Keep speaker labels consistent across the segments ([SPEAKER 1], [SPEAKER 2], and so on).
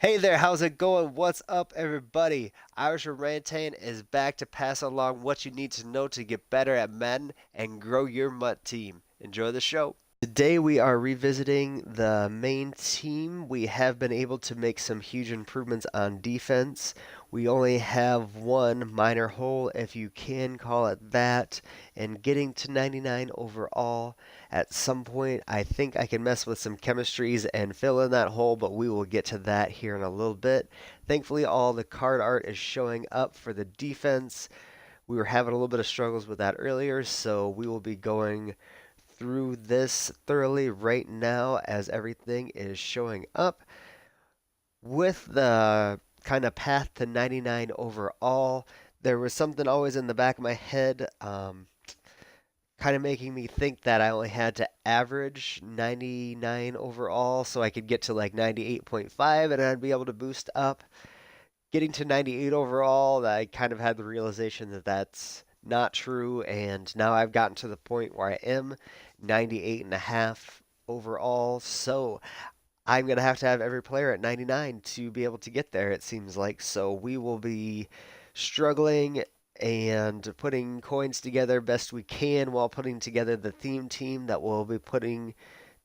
[SPEAKER 1] Hey there, how's it going? What's up, everybody? Irish Orangutan is back to pass along what you need to know to get better at Madden and grow your MUT team. Enjoy the show. Today we are revisiting the main team. We have been able to make some huge improvements on defense. We only have one minor hole, if you can call it that, and getting to 99 overall. At some point, I think I can mess with some chemistries and fill in that hole, but we will get to that here in a little bit. Thankfully, all the card art is showing up for the defense. We were having a little bit of struggles with that earlier, so we will be going through this thoroughly right now as everything is showing up with the kind of path to 99 overall. There was something always in the back of my head, kind of making me think that I only had to average 99 overall so I could get to like 98.5 and I'd be able to boost up. Getting to 98 overall, I kind of had the realization that that's not true, and now I've gotten to the point where I am 98 and a half overall, so I'm going to have every player at 99 to be able to get there, it seems like. So we will be struggling and putting coins together best we can while putting together the theme team that we'll be putting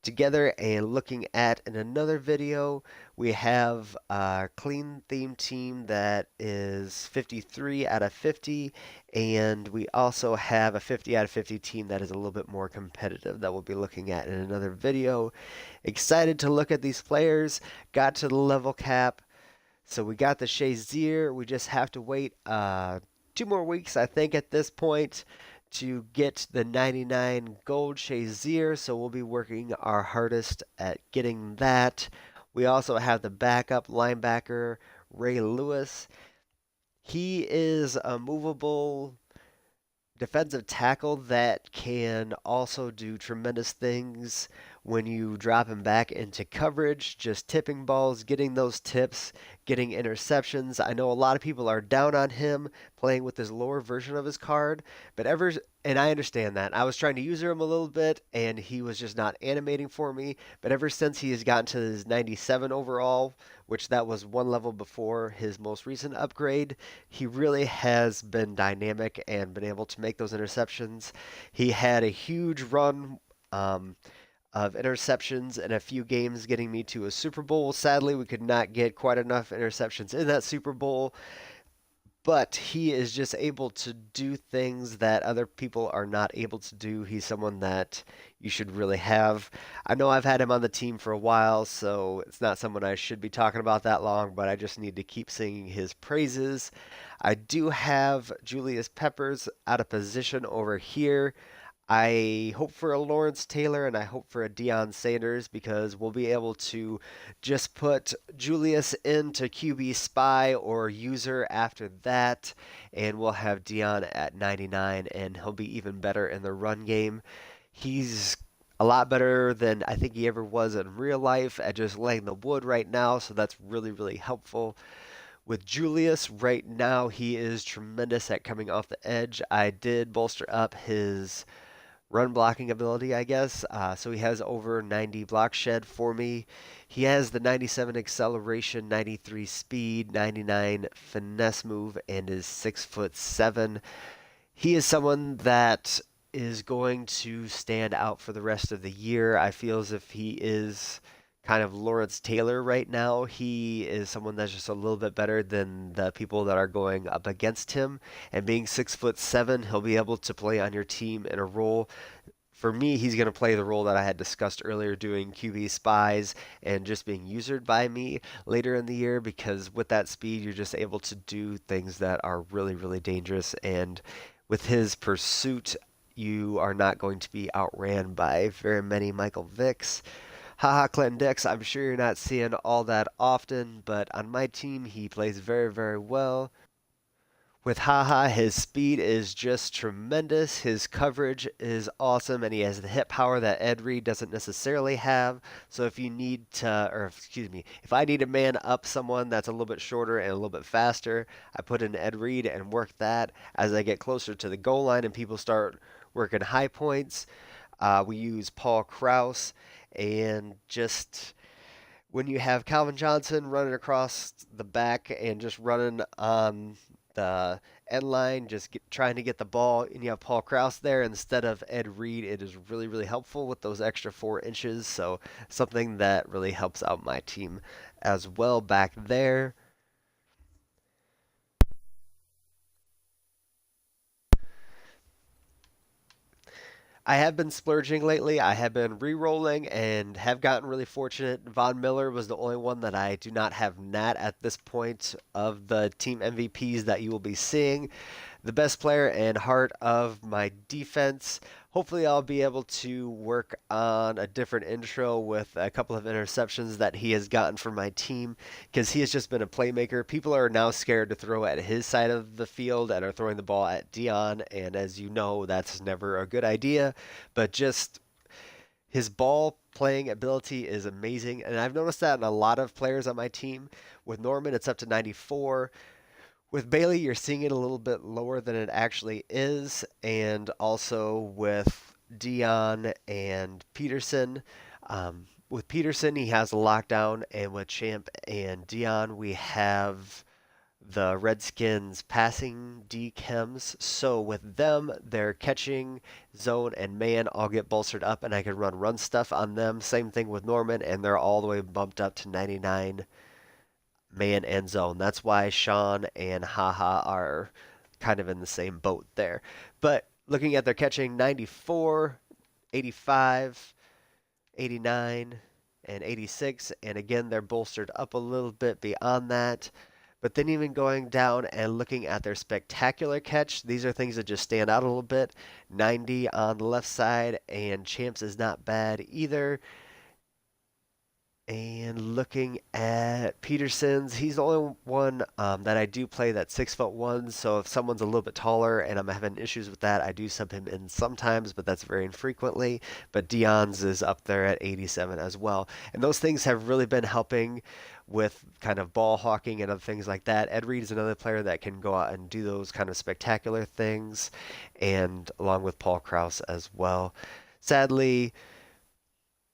[SPEAKER 1] together and looking at in another video. We have a clean theme team that is 53 out of 50, and we also have a 50 out of 50 team that is a little bit more competitive that we'll be looking at in another video. Excited to look at these players. Got to the level cap. So we got the Shazier. We just have to wait 2 more weeks, I think, at this point to get the 99 gold Shazier. So we'll be working our hardest at getting that. We also have the backup linebacker, Ray Lewis. He is a movable defensive tackle that can also do tremendous things when you drop him back into coverage, just tipping balls, getting those tips, getting interceptions. I know a lot of people are down on him playing with this lower version of his card, but and I understand that. I was trying to use him a little bit and he was just not animating for me, but ever since he has gotten to his 97 overall, which that was one level before his most recent upgrade, he really has been dynamic and been able to make those interceptions. He had a huge run of interceptions in a few games, getting me to a Super Bowl. Sadly, we could not get quite enough interceptions in that Super Bowl, but he is just able to do things that other people are not able to do. He's someone that you should really have. I know I've had him on the team for a while, so it's not someone I should be talking about that long, but I just need to keep singing his praises. I do have Julius Peppers out of position over here. I hope for a Lawrence Taylor and I hope for a Deion Sanders because we'll be able to just put Julius into QB spy or user after that, and we'll have Deion at 99, and he'll be even better in the run game. He's a lot better than I think he ever was in real life at just laying the wood right now, so that's really, really helpful. With Julius right now, he is tremendous at coming off the edge. I did bolster up his run blocking ability, I guess. So he has over 90 block shed for me. He has the 97 acceleration, 93 speed, 99 finesse move, and is 6'7". He is someone that is going to stand out for the rest of the year. I feel as if he is kind of Lawrence Taylor right now. He is someone that's just a little bit better than the people that are going up against him. And being 6'7", he'll be able to play on your team in a role. For me, he's going to play the role that I had discussed earlier, doing QB spies and just being usered by me later in the year, because with that speed, you're just able to do things that are really, really dangerous. And with his pursuit, you are not going to be outran by very many Michael Vicks. Haha, Clinton Dix, I'm sure you're not seeing all that often, but on my team, he plays very, very well. With Haha, his speed is just tremendous. His coverage is awesome, and he has the hit power that Ed Reed doesn't necessarily have. So if you need to, or excuse me, if I need to man up someone that's a little bit shorter and a little bit faster, I put in Ed Reed and work that. As I get closer to the goal line and people start working high points, we use Paul Kraus and just when you have Calvin Johnson running across the back and just running on the end line, trying to get the ball, and you have Paul Krause there instead of Ed Reed, it is really, really helpful with those extra 4 inches. So, something that really helps out my team as well back there. I have been splurging lately. I have been re-rolling and have gotten really fortunate. Von Miller was the only one that I do not have Nat at this point of the team MVPs that you will be seeing. The best player and heart of my defense. Hopefully, I'll be able to work on a different intro with a couple of interceptions that he has gotten for my team because he has just been a playmaker. People are now scared to throw at his side of the field and are throwing the ball at Dion, and as you know, that's never a good idea. But just his ball playing ability is amazing, and I've noticed that in a lot of players on my team. With Norman, it's up to 94. With Bailey, you're seeing it a little bit lower than it actually is, and also with Dion and Peterson. With Peterson, he has a lockdown, and with Champ and Dion, we have the Redskins passing D chems. So with them, their catching, zone, and man all get bolstered up, and I can run stuff on them. Same thing with Norman, and they're all the way bumped up to 99 man and zone. That's why Sean and Haha are kind of in the same boat there. But looking at their catching, 94, 85, 89, and 86. And again, they're bolstered up a little bit beyond that. But then even going down and looking at their spectacular catch, these are things that just stand out a little bit. 90 on the left side, and Champs is not bad either. And looking at Peterson's, he's the only one that I do play that's 6'1". So if someone's a little bit taller and I'm having issues with that, I do sub him in sometimes, but that's very infrequently. But Dion's is up there at 87 as well. And those things have really been helping with kind of ball hawking and other things like that. Ed Reed is another player that can go out and do those kind of spectacular things, and along with Paul Krause as well. Sadly,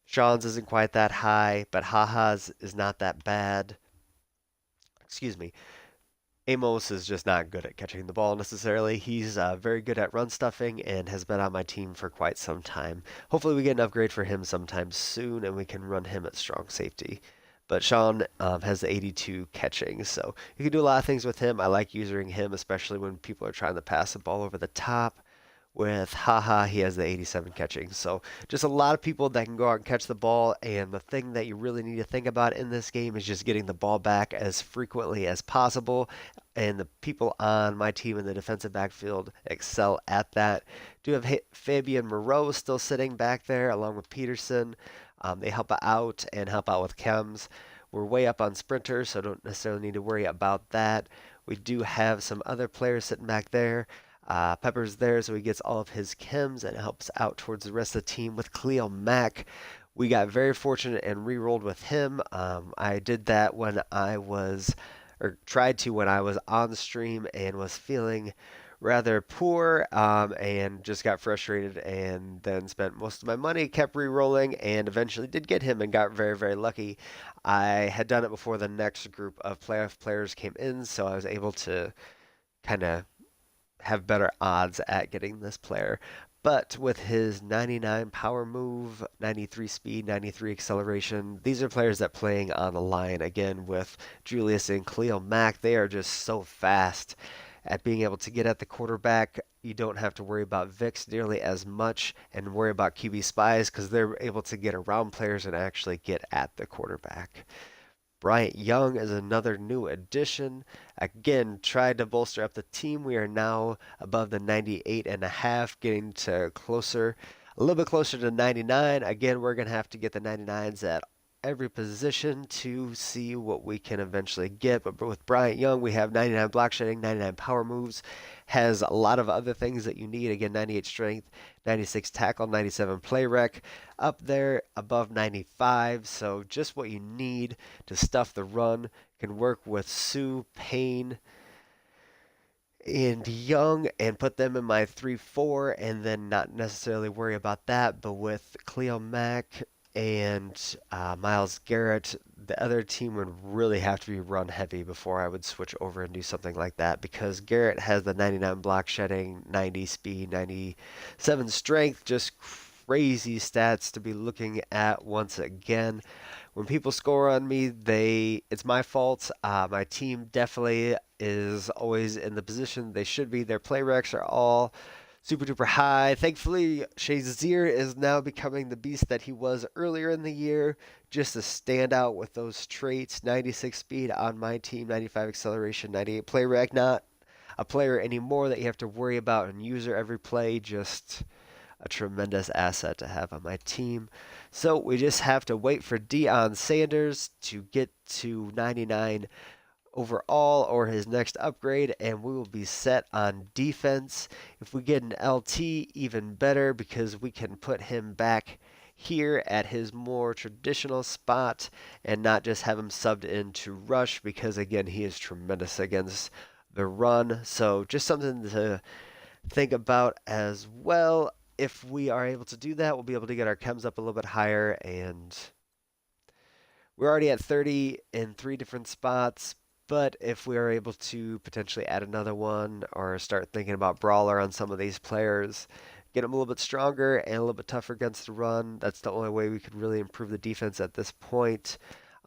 [SPEAKER 1] Sean's isn't quite that high, but Haha's is not that bad. Excuse me. Amos is just not good at catching the ball necessarily. He's very good at run stuffing and has been on my team for quite some time. Hopefully, we get an upgrade for him sometime soon and we can run him at strong safety. But Sean has the 82 catching, so you can do a lot of things with him. I like using him, especially when people are trying to pass the ball over the top. With Haha, he has the 87 catching. So just a lot of people that can go out and catch the ball. And the thing that you really need to think about in this game is just getting the ball back as frequently as possible. And the people on my team in the defensive backfield excel at that. Do have Fabian Moreau still sitting back there along with Peterson. They help out with chems. We're way up on sprinters, so don't necessarily need to worry about that. We do have some other players sitting back there. Pepper's there, so he gets all of his chems and helps out towards the rest of the team. With Cleo Mack, we got very fortunate and re-rolled with him. I did that when I was, or tried to when I was on stream and was feeling rather poor, and just got frustrated and then spent most of my money, kept re-rolling, and eventually did get him and got very, very lucky. I had done it before the next group of playoff players came in, so I was able to kind of have better odds at getting this player. But with his 99 power move, 93 speed, 93 acceleration, these are players that playing on the line. Again, with Julius and Khalil Mack, they are just so fast at being able to get at the quarterback. You don't have to worry about Vix nearly as much and worry about QB spies because they're able to get around players and actually get at the quarterback. Bryant Young is another new addition. Again, tried to bolster up the team. We are now above the 98 and a half, getting to closer, a little bit closer to 99. Again, we're going to have to get the 99s at every position to see what we can eventually get. But with Bryant Young, we have 99 block shedding, 99 power moves, has a lot of other things that you need. Again, 98 strength, 96 tackle, 97 play rec, up there above 95. So just what you need to stuff the run. Can work with Sue, Payne, and Young and put them in my 3-4 and then not necessarily worry about that. But with Cleo Mack, and Miles Garrett, the other team would really have to be run heavy before I would switch over and do something like that because Garrett has the 99 block shedding, 90 speed, 97 strength, just crazy stats to be looking at once again. When people score on me, it's my fault. My team definitely is always in the position they should be. Their play recs are all super duper high. Thankfully, Shazier is now becoming the beast that he was earlier in the year. Just a standout with those traits. 96 speed on my team, 95 acceleration, 98 play rec. Not a player anymore that you have to worry about and user every play. Just a tremendous asset to have on my team. So we just have to wait for Deion Sanders to get to 99 overall or his next upgrade, and we will be set on defense. If we get an LT, even better because we can put him back here at his more traditional spot and not just have him subbed into rush because, again, he is tremendous against the run. So just something to think about as well. If we are able to do that, we'll be able to get our chems up a little bit higher, and we're already at 30 in 3 different spots. But if we are able to potentially add another one or start thinking about brawler on some of these players, get them a little bit stronger and a little bit tougher against the run, that's the only way we could really improve the defense at this point.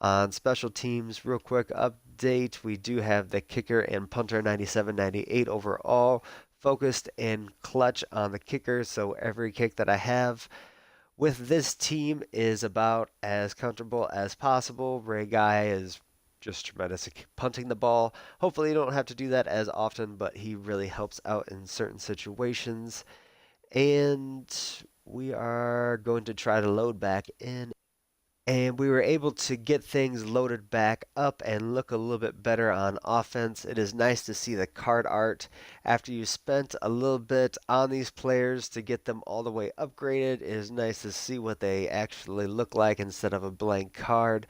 [SPEAKER 1] On special teams, real quick update, we do have the kicker and punter 97, 98 overall, focused and clutch on the kicker, so every kick that I have with this team is about as comfortable as possible. Ray Guy is just tremendous at punting the ball. Hopefully, you don't have to do that as often, but he really helps out in certain situations. And we are going to try to load back in. And we were able to get things loaded back up and look a little bit better on offense. It is nice to see the card art after you spent a little bit on these players to get them all the way upgraded. It is nice to see what they actually look like instead of a blank card.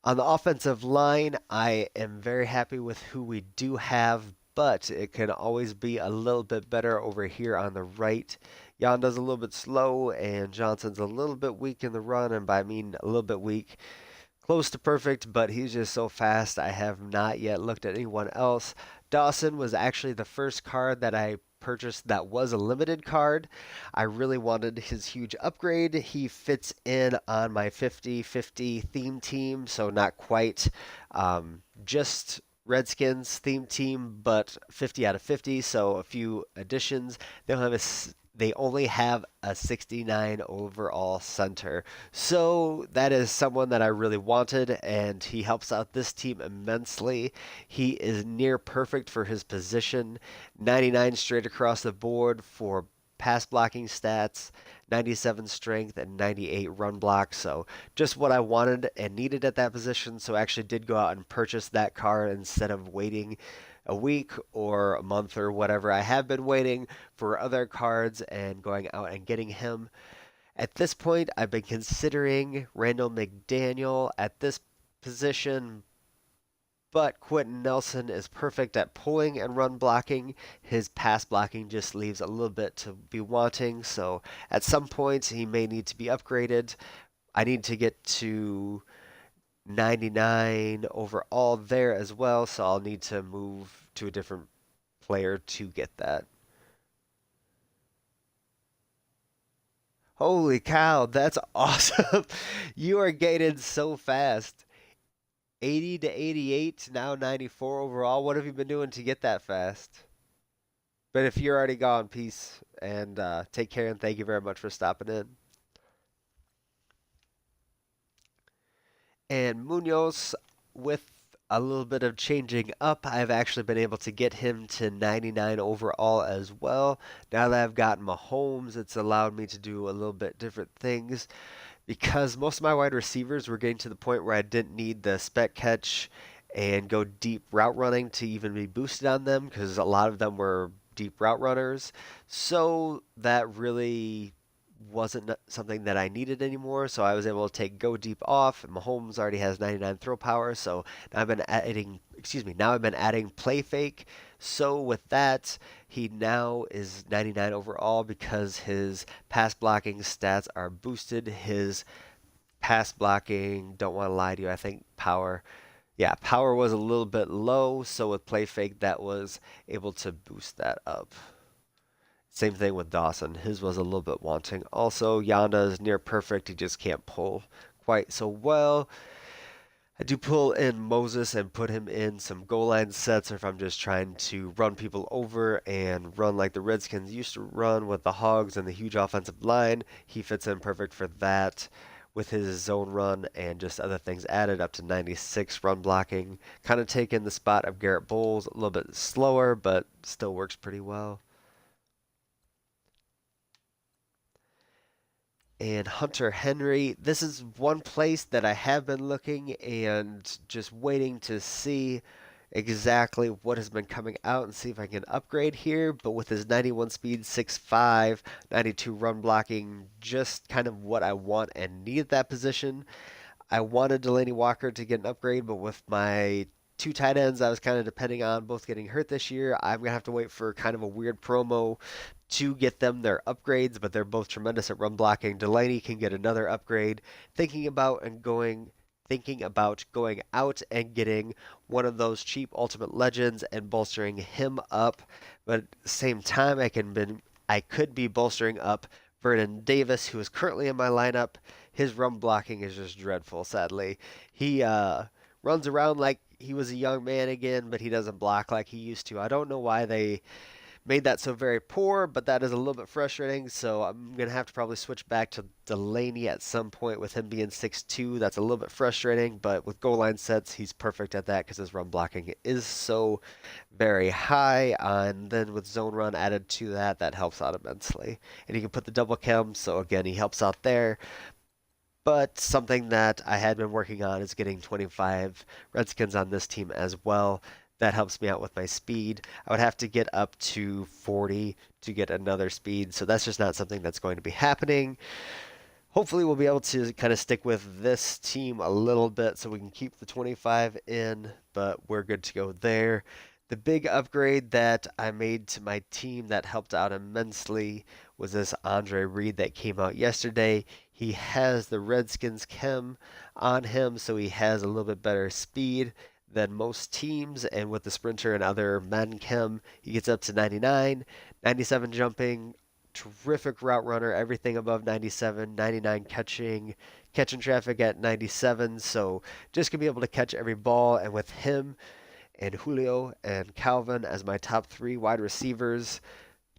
[SPEAKER 1] On the offensive line, I am very happy with who we do have, but it can always be a little bit better over here on the right. Yonda's a little bit slow, and Johnson's a little bit weak in the run, and by I mean a little bit weak. Close to perfect, but he's just so fast. I have not yet looked at anyone else. Dawson was actually the first card that I purchased that was a limited card. I really wanted his huge upgrade. He fits in on my 50-50 theme team, so not quite just Redskins theme team, but 50 out of 50, so a few additions. They only have a 69 overall center. So that is someone that I really wanted, and he helps out this team immensely. He is near perfect for his position, 99 straight across the board for pass blocking stats, 97 strength, and 98 run block. So just what I wanted and needed at that position. So I actually did go out and purchase that card instead of waiting a week or a month or whatever. I have been waiting for other cards and going out and getting him. At this point, I've been considering Randall McDaniel at this position, but Quentin Nelson is perfect at pulling and run blocking. His pass blocking just leaves a little bit to be wanting, so at some points he may need to be upgraded. I need to get to 99 overall there as well, so I'll need to move to a different player to get that. Holy cow, that's awesome. You are gated so fast. 80 to 88, now 94 overall. What have you been doing to get that fast? But if you're already gone, peace and take care and thank you very much for stopping in. And Munoz, with a little bit of changing up, I've actually been able to get him to 99 overall as well. Now that I've gotten Mahomes, it's allowed me to do a little bit different things because most of my wide receivers were getting to the point where I didn't need the spec catch and go deep route running to even be boosted on them because a lot of them were deep route runners. So that really wasn't something that I needed anymore, so I was able to take go deep off. Mahomes already has 99 throw power, so now I've been adding play fake. So with that, he now is 99 overall because his pass blocking stats are boosted. His Pass blocking, don't want to lie to you. I think power, yeah, power was a little bit low. So with play fake, that was able to boost that up. Same thing with Dawson. His was a little bit wanting. Also, Yanda is near perfect. He just can't pull quite so well. I do pull in Moses and put him in some goal line sets, or if I'm just trying to run people over and run like the Redskins used to run with the Hogs and the huge offensive line. He fits in perfect for that with his zone run and just other things added up to 96 run blocking. Kind of taking the spot of Garrett Bowles, a little bit slower, but still works pretty well. And Hunter Henry, this is one place that I have been looking and just waiting to see exactly what has been coming out and see if I can upgrade here. But with his 91 speed, 6'5", 92 run blocking, just kind of what I want and need at that position. I wanted Delaney Walker to get an upgrade, but with my two tight ends, I was kind of depending on both getting hurt this year. I'm going to have to wait for kind of a weird promo to get them their upgrades, but they're both tremendous at run blocking. Delaney can get another upgrade. Thinking about going out and getting one of those cheap Ultimate Legends and bolstering him up, but at the same time I could be bolstering up Vernon Davis, who is currently in my lineup. His run blocking is just dreadful, sadly. He runs around like he was a young man again, but he doesn't block like he used to. I don't know why they made that so very poor, but that is a little bit frustrating. So I'm going to have to probably switch back to Delaney at some point with him being 6'2". That's a little bit frustrating, but with goal line sets, he's perfect at that because his run blocking is so very high. And then with zone run added to that, that helps out immensely. And you can put the double chem, so again, he helps out there. But something that I had been working on is getting 25 Redskins on this team as well. That helps me out with my speed. I would have to get up to 40 to get another speed, so that's just not something that's going to be happening. Hopefully we'll be able to kind of stick with this team a little bit so we can keep the 25 in, but we're good to go there. The big upgrade that I made to my team that helped out immensely was this Andre Reed that came out yesterday. He has the Redskins chem on him, so he has a little bit better speed than most teams, and with the sprinter and other Madden chem, he gets up to 99, 97 jumping, terrific route runner, everything above 97, 99 catching traffic at 97, so just gonna be able to catch every ball, and with him and Julio and Calvin as my top three wide receivers,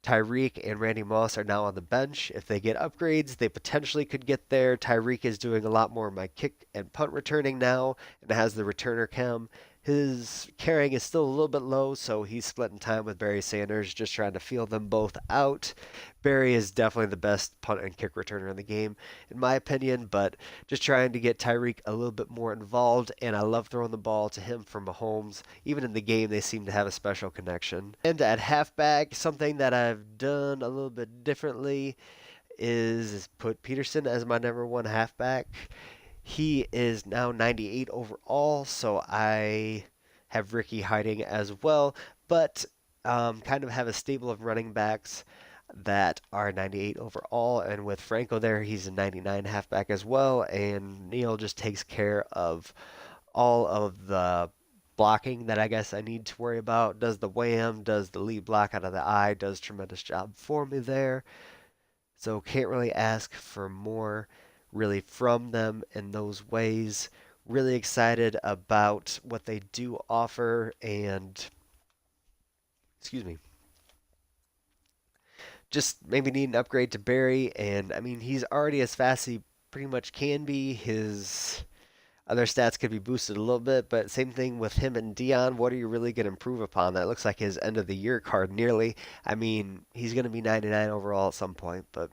[SPEAKER 1] Tyreek and Randy Moss are now on the bench. If they get upgrades, they potentially could get there. Tyreek is doing a lot more of my kick and punt returning now and has the returner chem. His carrying is still a little bit low, so he's splitting time with Barry Sanders, just trying to feel them both out. Barry is definitely the best punt and kick returner in the game, in my opinion, but just trying to get Tyreek a little bit more involved, and I love throwing the ball to him from Mahomes. Even in the game, they seem to have a special connection. And at halfback, something that I've done a little bit differently is put Peterson as my number one halfback. He is now 98 overall, so I have Ricky hiding as well, but kind of have a stable of running backs that are 98 overall, and with Franco there, he's a 99 halfback as well, and Neil just takes care of all of the blocking that I guess I need to worry about. Does the wham, does the lead block out of the eye, does tremendous job for me there. So can't really ask for more really from them in those ways. Really excited about what they do offer and excuse me. Just maybe need an upgrade to Barry, and I mean he's already as fast as he pretty much can be. His other stats could be boosted a little bit, but same thing with him and Dion. What are you really going to improve upon? That looks like his end of the year card nearly. I mean, he's going to be 99 overall at some point, but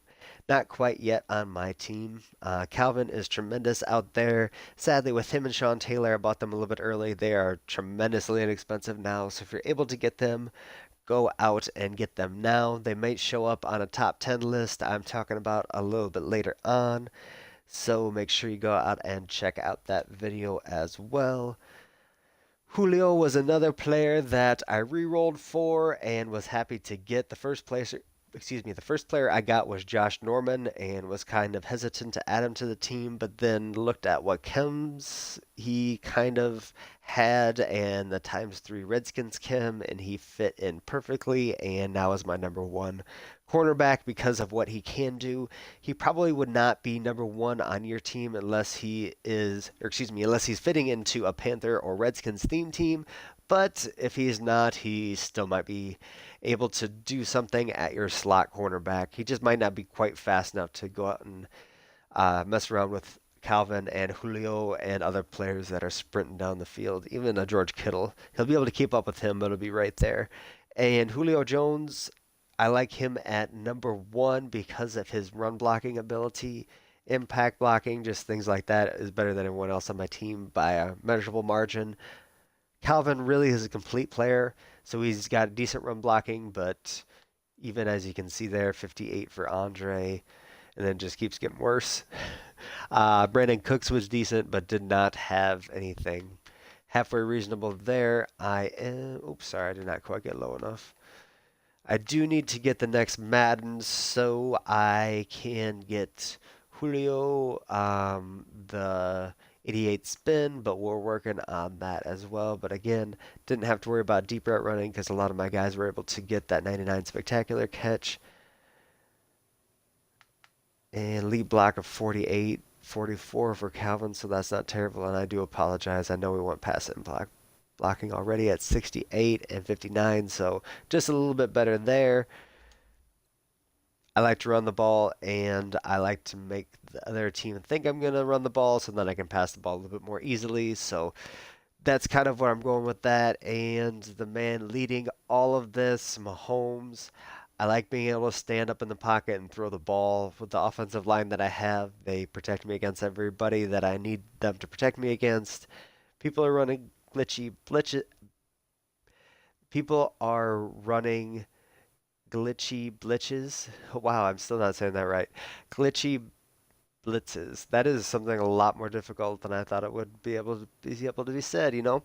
[SPEAKER 1] not quite yet on my team. Calvin is tremendous out there. Sadly, with him and Sean Taylor, I bought them a little bit early. They are tremendously inexpensive now, so if you're able to get them, go out and get them now. They might show up on a top 10 list I'm talking about a little bit later on. So make sure you go out and check out that video as well. Julio was another player that I re-rolled for and was happy to get. The first place the first player I got was Josh Norman and was kind of hesitant to add him to the team, but then looked at what chems he kind of had and the times three Redskins chem, and he fit in perfectly, and now is my number one cornerback because of what he can do. He probably would not be number one on your team unless he is, or excuse me, unless he's fitting into a Panther or Redskins theme team. But if he's not, he still might be able to do something at your slot cornerback. He just might not be quite fast enough to go out and mess around with Calvin and Julio and other players that are sprinting down the field. Even a George Kittle, he'll be able to keep up with him, but it'll be right there. And Julio Jones, I like him at number one because of his run blocking ability. Impact blocking, just things like that, is better than everyone else on my team by a measurable margin. Calvin really is a complete player, so he's got decent run blocking, but even as you can see there, 58 for Andre, and then just keeps getting worse. Brandon Cooks was decent, but did not have anything halfway reasonable there. Oops, sorry, I did not quite get low enough. I do need to get the next Madden so I can get Julio the 88 spin, but we're working on that as well. But again, didn't have to worry about deep route running because a lot of my guys were able to get that 99 spectacular catch. And lead block of 48, 44 for Calvin, so that's not terrible. And I do apologize. I know we went past it blocking already at 68 and 59, so just a little bit better there. I like to run the ball, and I like to make the other team think I'm going to run the ball, so then I can pass the ball a little bit more easily. So that's kind of where I'm going with that. And the man leading all of this, Mahomes. I like being able to stand up in the pocket and throw the ball with the offensive line that I have. They protect me against everybody that I need them to protect me against. People are running glitchy. People are running glitchy blitches. Wow, I'm still not saying that right. Glitchy blitzes. That is something a lot more difficult than I thought it would be said, you know.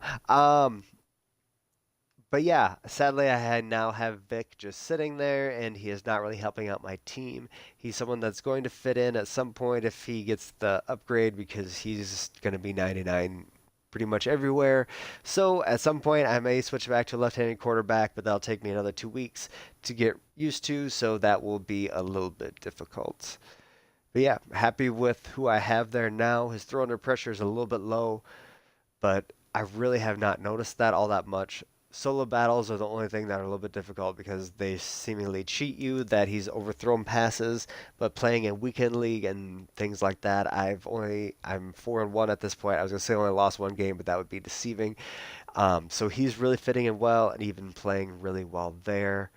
[SPEAKER 1] But yeah, sadly now have Vic just sitting there and he is not really helping out my team. He's someone that's going to fit in at some point if he gets the upgrade because he's going to be 99 pretty much everywhere. So at some point I may switch back to a left-handed quarterback, but that'll take me another 2 weeks to get used to, so that will be a little bit difficult. But yeah, happy with who I have there now. His throw under pressure is a little bit low, but I really have not noticed that all that much. Solo battles are the only thing that are a little bit difficult because they seemingly cheat you that he's overthrown passes. But playing in weekend league and things like that, I'm 4-1 at this point. I was gonna say I only lost one game, but that would be deceiving. So he's really fitting in well and even playing really well there.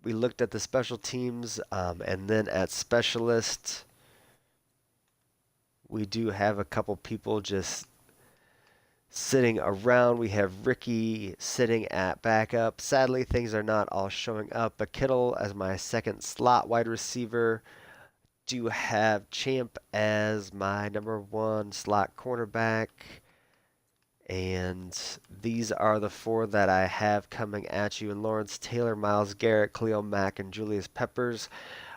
[SPEAKER 1] We looked at the special teams and then at specialists. We do have a couple people just sitting around. We have Ricky sitting at backup. Sadly, things are not all showing up, but Kittle as my second slot wide receiver. Do have Champ as my number one slot cornerback. And these are the four that I have coming at you. And Lawrence Taylor, Miles Garrett, Khalil Mack, and Julius Peppers.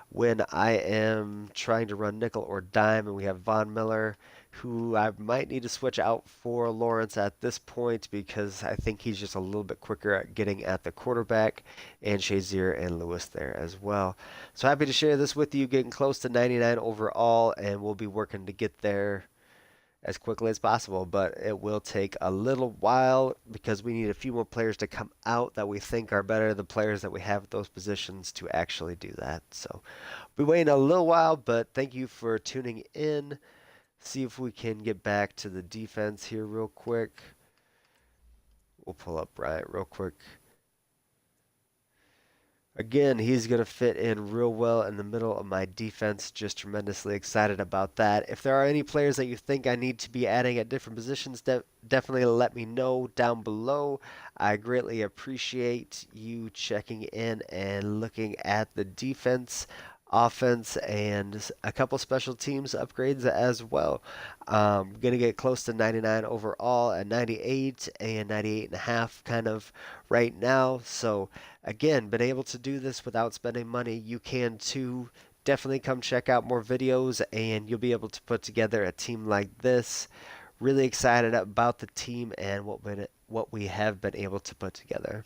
[SPEAKER 1] When I am trying to run nickel or dime, and we have Von Miller, who I might need to switch out for Lawrence at this point because I think he's just a little bit quicker at getting at the quarterback, and Shazier and Lewis there as well. So happy to share this with you, getting close to 99 overall, and we'll be working to get there as quickly as possible, but it will take a little while because we need a few more players to come out that we think are better than players that we have at those positions to actually do that. So we'll be waiting a little while, but thank you for tuning in. See if we can get back to the defense here real quick. We'll pull up Bryant real quick. Again, he's going to fit in real well in the middle of my defense. Just tremendously excited about that. If there are any players that you think I need to be adding at different positions, definitely let me know down below. I greatly appreciate you checking in and looking at the defense offense and a couple special teams upgrades as well. Going to get close to 99 overall at 98 and 98 and a half kind of right now. So again, been able to do this without spending money. You can too. Definitely come check out more videos and you'll be able to put together a team like this. Really excited about the team and what we have been able to put together.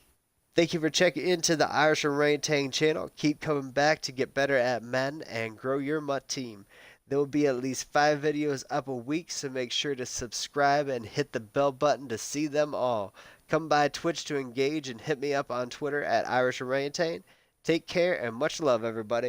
[SPEAKER 1] Thank you for checking into the Irish Orangutan channel. Keep coming back to get better at Madden and grow your MUT team. There will be at least 5 videos up a week, so make sure to subscribe and hit the bell button to see them all. Come by Twitch to engage and hit me up on Twitter at Irish Orangutan. Take care and much love, everybody.